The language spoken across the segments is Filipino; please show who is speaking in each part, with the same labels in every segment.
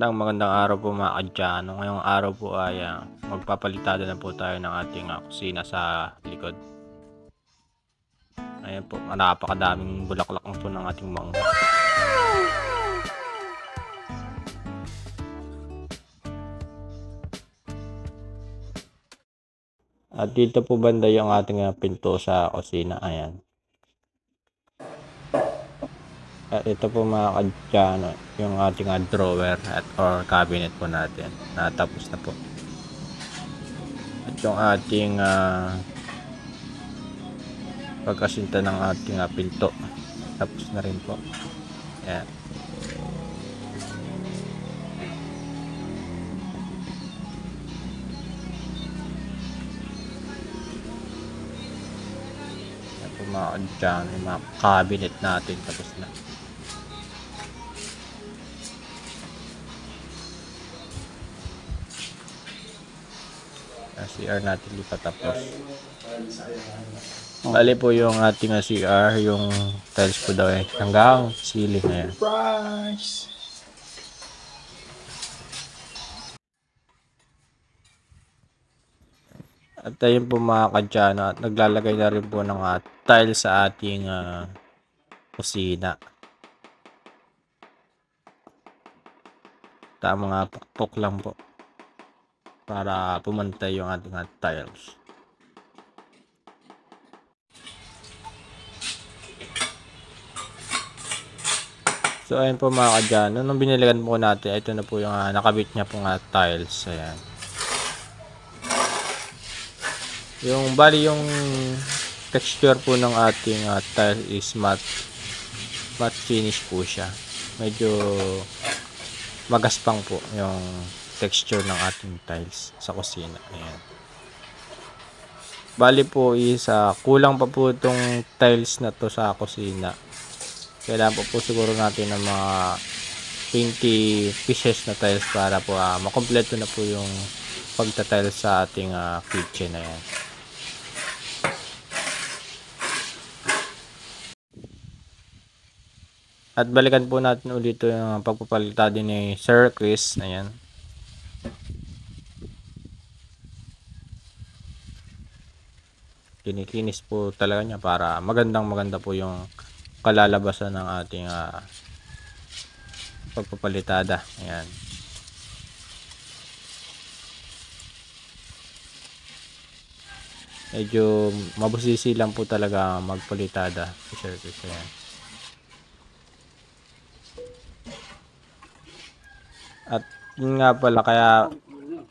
Speaker 1: Magandang araw po mga kadyano. Ngayong araw po ay magpapalitada na po tayo ng ating kusina sa likod. Ayan po, napakadaming bulaklak po ng ating mangga. At dito po banda yung ating pinto sa kusina. Ayan. At ito po mga kadyano, yung ating drawer or cabinet po natin. Natapos na po. At yung ating pagkasinta ng ating pinto tapos na rin po. Ayan. Ayan po mga kadyano, yung mga cabinet natin tapos na. CR natin di pa tapos. Bali po yung ating CR, yung tiles po daw hanggang ceiling na yan.
Speaker 2: Surprise!
Speaker 1: At ayun po mga kadyano, at naglalagay na rin po ng tiles sa ating kusina. Tamang pukpok lang po para pumantay yung ating tiles. So ayun po mga kadyano, nung biniligan po natin, ito na po yung nakabit niya po tiles. Ayan. Yung bali yung texture po ng ating tile is matte finish po siya. Medyo magaspang po yung texture ng ating tiles sa kusina. Ayan. Bali po is kulang pa po itong tiles na to sa kusina. Kailangan po siguro natin ng mga 20 pieces na tiles para po makompleto na po yung pagta-tiles sa ating kitchen na yan. At balikan po natin ulit yung pagpapalitan din ni Sir Chris. Ayan. Kinikinis po talaga niya para maganda po yung kalalabasan ng ating pagpapalitada. Ayan. Medyo mabusisi lang po talaga magpalitada si Sir Chris. Ayan. At yun nga pala, kaya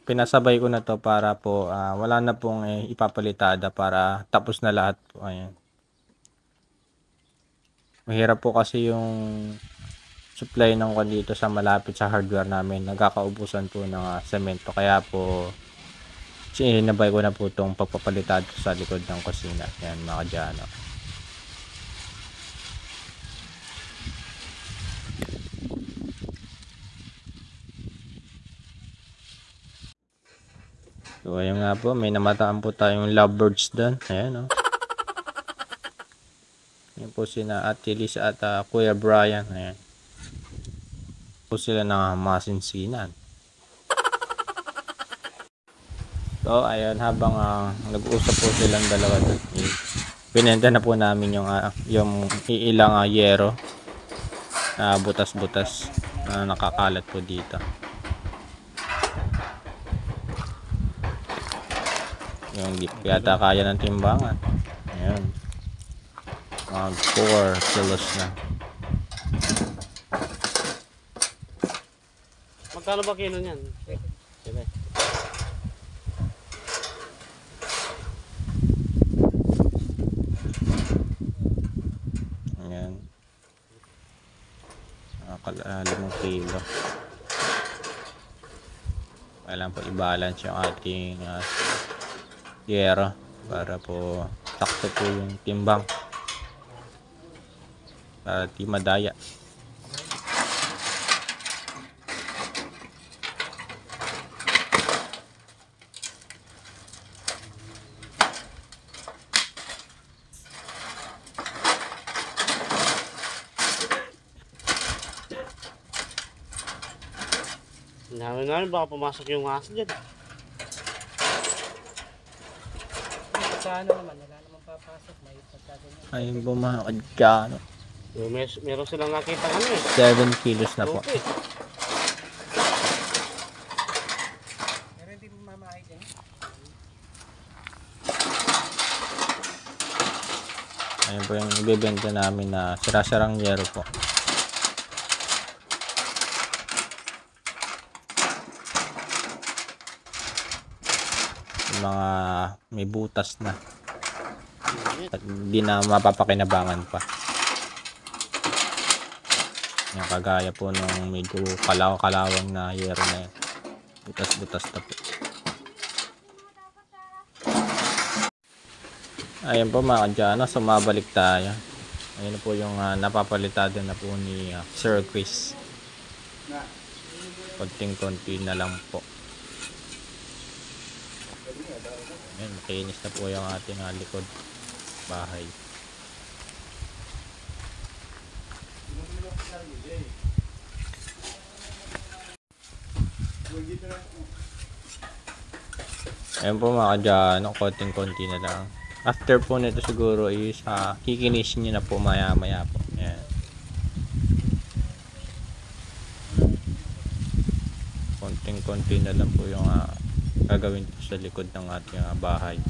Speaker 1: pinasabay ko na to para po wala na pong ipapalitada para tapos na lahat po. Ayan. Mahirap po kasi yung supply ng dito sa malapit sa hardware namin. Nagkakaubusan po ng semento. Kaya po sinabay ko na po itong pagpapalitan sa likod ng kusina. Yan mga kadyano. So ayun nga po, may namataan po tayong lovebirds doon. Ayan o. Yan po sina Ate Lisa at Kuya Brian. Ayan. Po sila ng masinsinan. So ayun, habang nag-uusap po silang dalawa doon, binenta na po namin yung ilang yero na butas-butas na nakakalat po dito. Yung di yata kaya ng timbangan. Ayan. Mag 4 kilos na.
Speaker 3: Magkano ba kilo niyan? Sige.
Speaker 1: Ayan. 5 kilo. Kailangan po i-balance yung ating yero para po sakto po yung timbang. Para di madaya.
Speaker 3: Namin baka pumasok yung aso dyan.
Speaker 2: Sa ano naman, wala naman papasok. May pagkaganyan.
Speaker 1: Ayun po mga kadyano.
Speaker 3: Meron silang nakita ano eh.
Speaker 1: 7 kilos na po.
Speaker 3: Okay.
Speaker 2: Pero hindi mo mamahit eh.
Speaker 1: Ayun po yung ibebenta namin na sira-sarang yero po. Yung mga may butas na. At hindi na mapapakinabangan pa. Yung kagaya po nung medyo kalawang na yero na yun. Butas-butas na po. Ayun po mga kadyano, sumabalik tayo. Ayun po yung napapalitado na po ni Sir Chris. Konting-konti na lang po. Ayun, makinis na po yung ating likod bahay. Ayun po mga kadyano, konting-konti na lang. After po nito siguro is kikinisin nyo na po maya-maya po. Ayan. Konting-konti na lang po yung gagawin po sa likod ng ating bahay.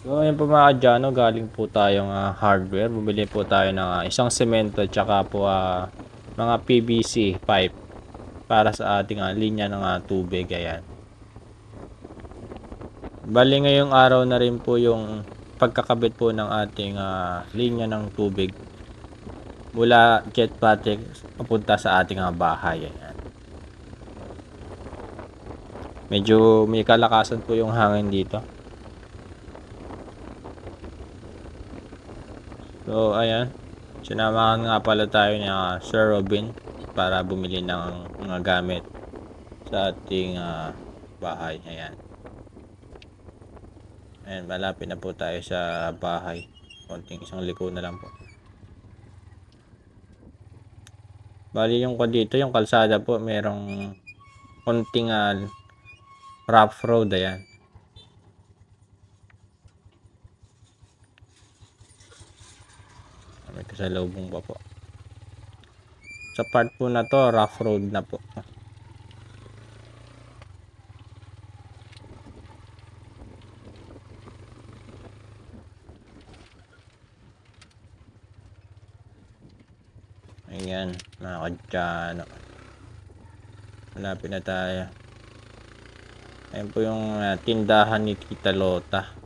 Speaker 1: So ayun po mga kadyano, galing po tayong hardware. Bumili po tayo ng isang semento tsaka po mga PVC pipe para sa ating linya ng tubig. Ayan. Bali ngayong araw na rin po yung pagkakabit po ng ating linya ng tubig mula Jet Patrick papunta sa ating bahay. Ayan. Medyo may kalakasan po yung hangin dito. So, ayan. Sinamahan nga pala tayo ni Sir Robin para bumili ng mga gamit sa ating bahay. Ayan. Ayan, malapit na po tayo sa bahay. Konting isang liko na lang po. Bali yung dito, yung kalsada po, merong konting rough road. Ayan. May kasalubong pa po. Sa part po na to, rough road na po. Ayan, mga kadyano. Malapit na tayo. Ayan po yung tindahan ni Tita Lota.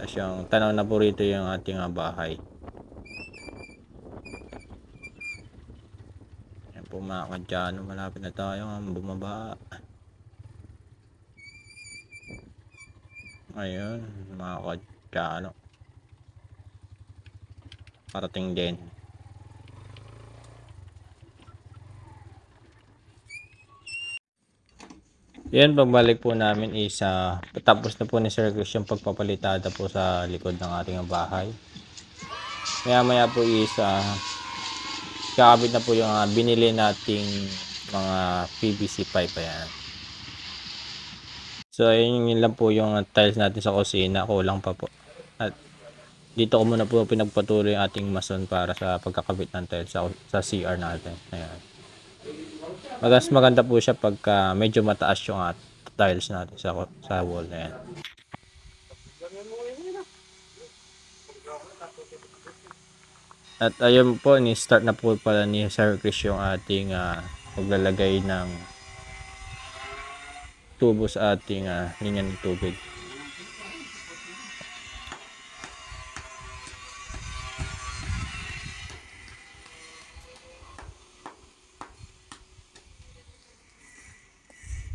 Speaker 1: Tapos yung tanaw na po rito yung ating bahay. Ayan po mga kadyano, malapit na tayo bumaba. Ayun, mga kadyano. Parating din. Yan, pagbalik po namin is tapos na po ni Sir Chris yung pagpapalitada po sa likod ng ating bahay. Maya maya po is kakabit na po yung binili nating mga PVC pipe. Ayan. So ayun yun lang po yung tiles natin sa kusina, kulang pa po. At dito ko muna po pinagpatuloy yung ating mason para sa pagkakabit ng tiles sa CR natin. Ayan. Maganda po siya pagka medyo mataas yung tiles natin sa wall na yan. At ayun po, ni-start na po pala ni Sir Chris yung ating paglalagay ng tubo sa ating linya ng tubig.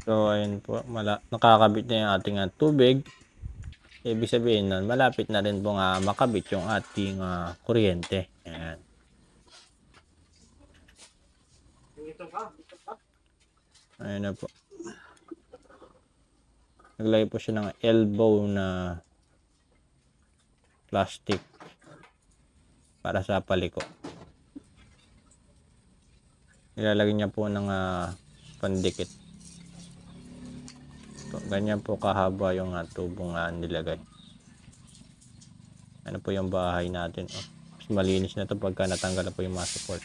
Speaker 1: So ayun po, nakakabit na yung ating tubig. Ibig sabihin nun, malapit na rin po makabit yung ating kuryente. Ayan. Ayan na po. Naglagay po siya ng elbow na plastic para sa paliko. Ilalagay niya po ng pandikit. Ganyan po kahaba yung tubong nilagay. Ano po yung bahay natin. Mas malinis na to pagka natanggal na po yung mga support.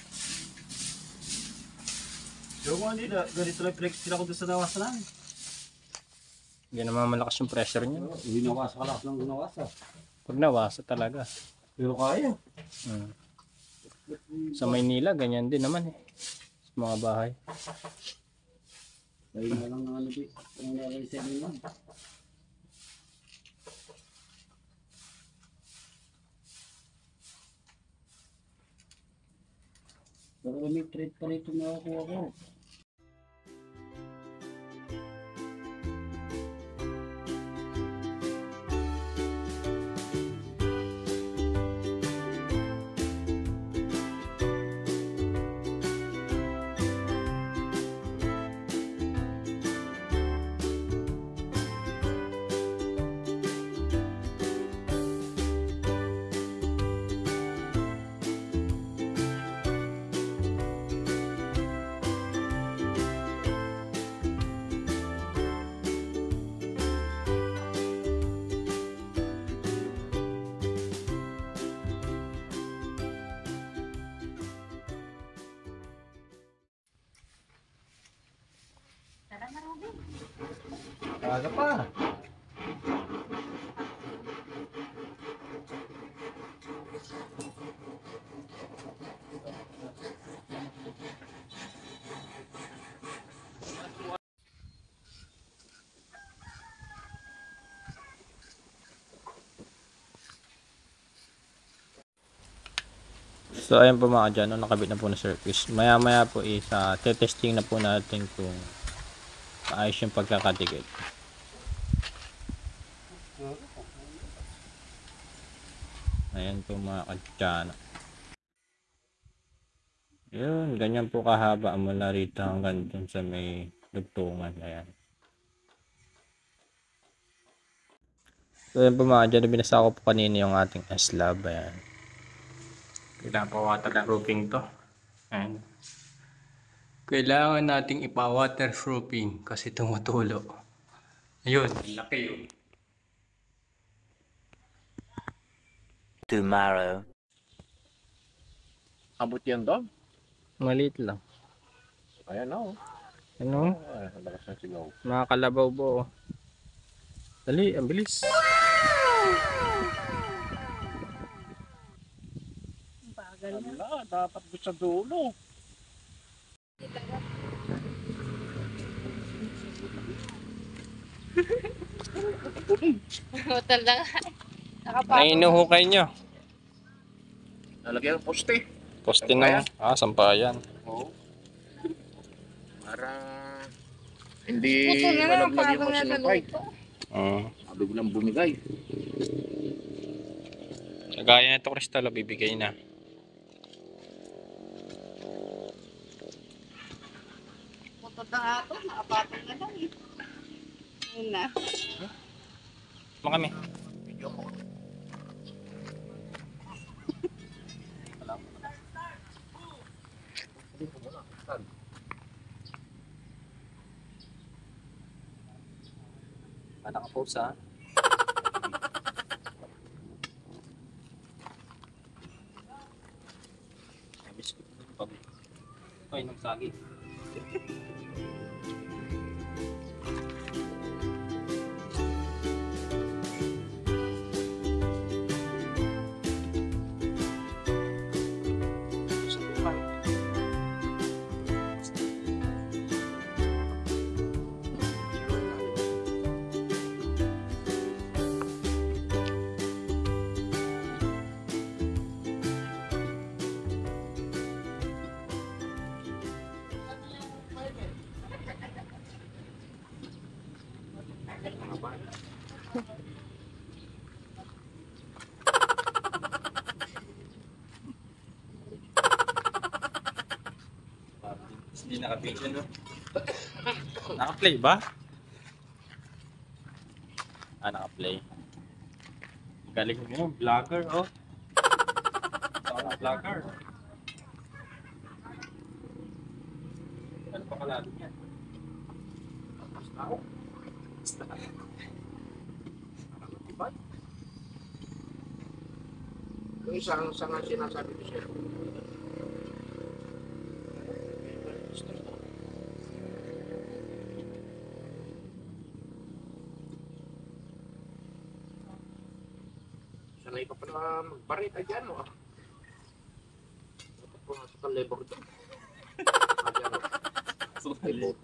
Speaker 3: Yung mga nila, ganito lang flex sila ko doon sa nawasan namin.
Speaker 1: Hindi naman malakas yung pressure niya.
Speaker 3: Winawasa ka lang winawasa.
Speaker 1: Pag nawasa talaga.
Speaker 3: Pero kaya.
Speaker 1: Sa Maynila, ganyan din naman sa mga bahay.
Speaker 3: Ayun na lang ang di. Ang nalagay sa inyo lang. Pero may trade pa rito na ako. Aga pa.
Speaker 1: So ayun po mga dyan, nakabit na po na Sir Chris. Maya maya po testing na po natin kung ayos yung pagkakatikit. Ayan po mga kadyano. Yun, ganyan po kahaba mula rito hanggang dun sa may dugtungan. Ayan. So ayan po mga dyan, binasa ko po kanina yung ating slab. Ayan. Kailangan pa waterproofing to. Ayan. Kailangan nating ipa-waterproofing kasi tumutulo. Ayun, laki yun.
Speaker 4: Tomorrow.
Speaker 3: Abot yan daw.
Speaker 1: Maliit lang.
Speaker 3: Ayan na
Speaker 1: Ano?
Speaker 3: lakas ng sigaw.
Speaker 1: Mga kalabaw po. Dali, ang bilis.
Speaker 3: Wala, dapat doon sa dulo.
Speaker 5: Hotel lang.
Speaker 1: Nainuhukay nyo.
Speaker 3: Lalagyan ng poste.
Speaker 1: Poste na. Sampayan.
Speaker 3: Oo. Para hindi
Speaker 5: Puto na lang,
Speaker 3: malaglag yung
Speaker 5: parang
Speaker 3: machine ng pipe.
Speaker 5: naluluto.
Speaker 3: Biglang bumigay.
Speaker 1: Gaya na ito, Crystal, bibigay na.
Speaker 5: Puto na nga ito, nakapatong na lang eh.
Speaker 4: Una.
Speaker 1: Mga kami. Naka-post ha. Ay, nang sagi. Hindi naka-video, no? Naka-play ba? Naka-play. Galing mo, vlogger, oh. Saka vlogger. Ano pa kalalo niya?
Speaker 6: Yung isang nga sinasabi ko sa'yo. Sanay ka pala magbarita dyan, no? Dapat po nga sa kalibor dyan. Kalibor.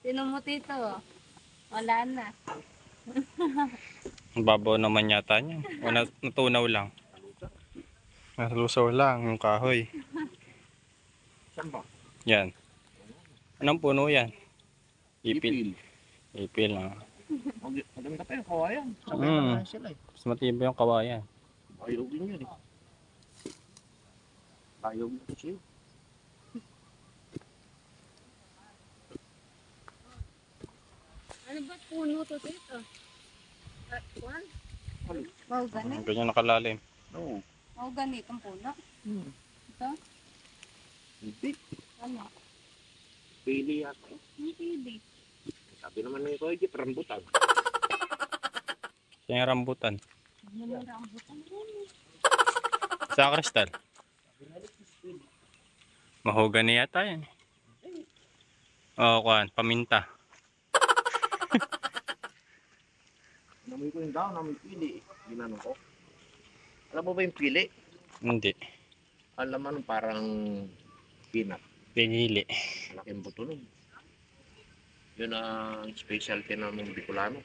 Speaker 4: Sino mo tito? Wala na.
Speaker 1: Ang babaw naman yata niya. O natunaw lang. Nalusaw lang yung kahoy.
Speaker 6: Saan ba?
Speaker 1: Yan. Anong puno yan? Ipil. Ipil, ah.
Speaker 6: Maganda pa yung kawayan. Sabay
Speaker 1: Mm.
Speaker 6: na sila eh.
Speaker 1: Mas matibay yung kawayan.
Speaker 6: Ayaw din yun eh. Ayaw din kasi yun.
Speaker 4: Ano ba puno to tito? One? Wow, ganit.
Speaker 1: Ganyan nakalalim.
Speaker 6: Oo.
Speaker 4: Wow, ganit ang puno. Ito?
Speaker 6: Hindi.
Speaker 4: Ano?
Speaker 6: Pili yata.
Speaker 4: Hindi.
Speaker 6: Sabi naman ni Roy, rambutan.
Speaker 1: Siya yung rambutan.
Speaker 4: Ano na rambutan yun?
Speaker 1: Sa kristal. Mahogany yata yan. Oo, kuhan. Paminta.
Speaker 6: Namoy ko yung daw, namoy pili. Ginano ko. Alam mo ba yung pili?
Speaker 1: Hindi.
Speaker 6: Alam mo parang peanut.
Speaker 1: Pinili.
Speaker 6: Malaking buto nun. Yun ang specialty ng Bicolano.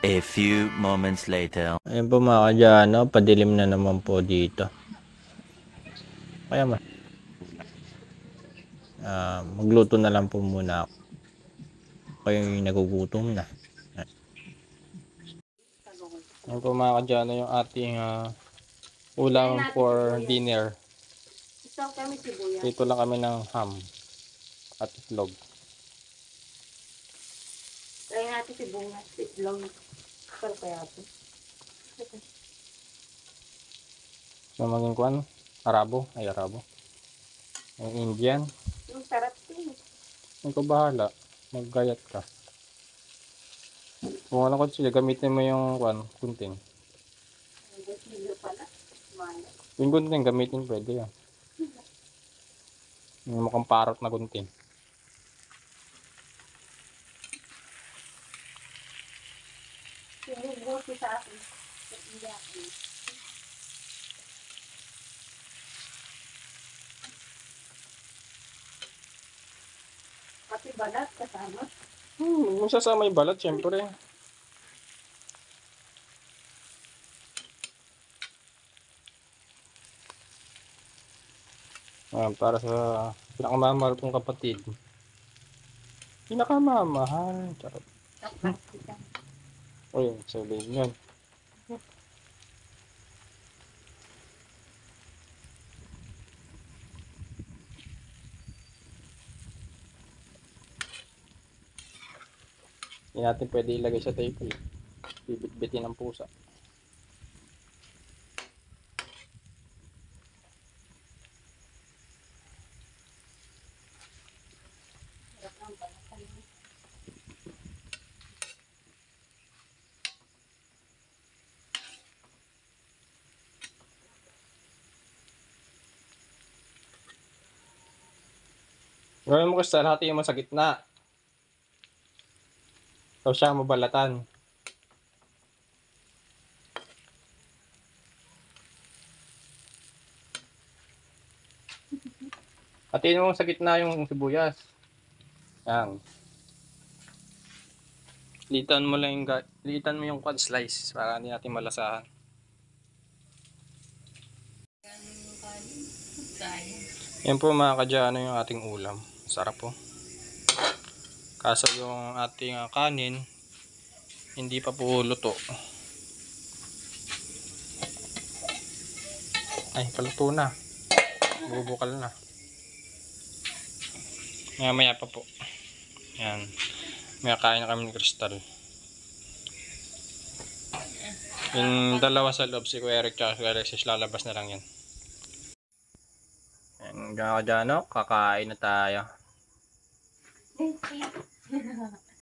Speaker 7: A few moments later.
Speaker 1: Ayun po mga kadyano, padilim na naman po dito. Kaya man. Magluto na lang po muna ako. Kaya yung nagugutom na. Ayun po mga kadyano yung ating ulam for dinner.
Speaker 4: Ito kami sibuyas.
Speaker 1: Dito lang kami ng ham at itlog.
Speaker 4: Kaya natin sibuyas. Itlog. Pero kaya ito.
Speaker 1: So maging kuan, Arabo. Ay Arabo. Yung Indian.
Speaker 4: Yung sarap din.
Speaker 1: Ikaw bahala. Maggayat ka. Kung ano ko sila, gamitin mo yung kuan, kunting.
Speaker 4: Hindi pala. Mala.
Speaker 1: Yung gunting gamitin pwede yan. Yung mukhang parot na gunting.
Speaker 4: Sinubuti sa akin. Sa iyakin. Pati balat kasama.
Speaker 1: Masasama yung balat, syempre. Para sa pinakamamahal kong kapatid. Pinakamamahal. Charot.
Speaker 4: Kapag kita.
Speaker 1: Uy, sabihin yun. Hindi natin pwede ilagay sa table. Bibit-bitin ng pusa.
Speaker 4: Hirap ng balatan.
Speaker 1: Gawin mo kasi hati mo sa gitna. Tapos siya mabalatan. Hatiin mo sa gitna yung sibuyas. Yan. Litan mo yung quad slice para hindi natin malasahan. Yan po mga kadyano yung ating ulam. Sarap po. Kaso yung ating kanin hindi pa po luto. Ay, paluto na. Bubukal na. Maya pa po. Yan. May kain na kami ni Crystal. Yung dalawa sa loob, si Kuya Eric at si Alexis, lalabas na lang yan. Yan, gano'n, kakain na tayo.
Speaker 4: Thank you.